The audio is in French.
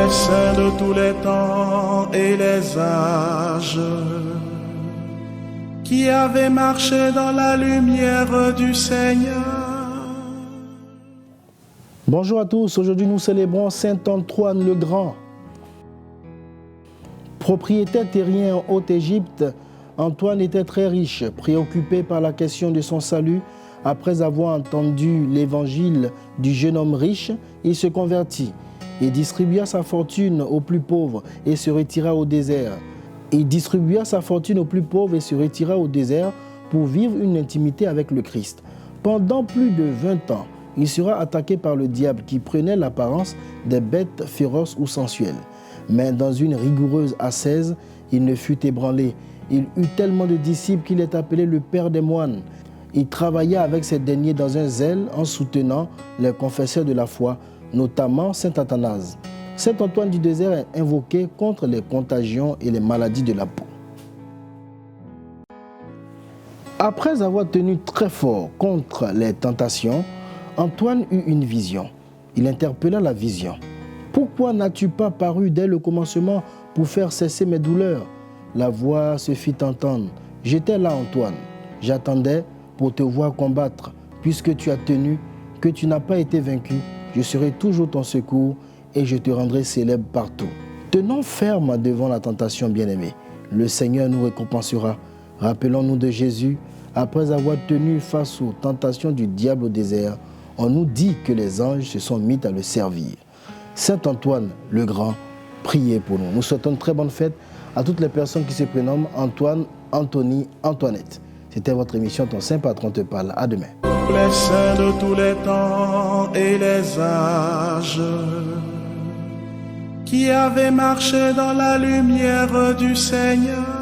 les saints de tous les temps et les âges, qui avaient marché dans la lumière du Seigneur. Bonjour à tous, aujourd'hui nous célébrons Saint Antoine le Grand. Propriétaire terrien en Haute-Égypte, Antoine était très riche, préoccupé par la question de son salut. Après avoir entendu l'évangile du jeune homme riche, il se convertit. Il distribua sa fortune aux plus pauvres et se retira au désert. Pour vivre une intimité avec le Christ. Pendant plus de 20 ans, il sera attaqué par le diable qui prenait l'apparence des bêtes féroces ou sensuelles. Mais dans une rigoureuse ascèse, il ne fut ébranlé. Il eut tellement de disciples qu'il est appelé le père des moines. Il travailla avec ces derniers dans un zèle en soutenant les confesseurs de la foi, notamment saint Athanase. Saint Antoine du désert est invoqué contre les contagions et les maladies de la peau. Après avoir tenu très fort contre les tentations, Antoine eut une vision. Il interpella la vision. « Pourquoi n'as-tu pas paru dès le commencement pour faire cesser mes douleurs ?» La voix se fit entendre. « J'étais là, Antoine. J'attendais pour te voir combattre. Puisque tu as tenu, que tu n'as pas été vaincu, je serai toujours ton secours et je te rendrai célèbre partout. » Tenons ferme devant la tentation, bien-aimée. Le Seigneur nous récompensera. Rappelons-nous de Jésus. Après avoir tenu face aux tentations du diable au désert, on nous dit que les anges se sont mis à le servir. Saint Antoine le Grand, priez pour nous. Nous souhaitons une très bonne fête à toutes les personnes qui se prénomment Antoine, Anthony, Antoinette. C'était votre émission Ton Saint Patron te parle. À demain. Les saints de tous les temps et les âges, qui avaient marché dans la lumière du Seigneur.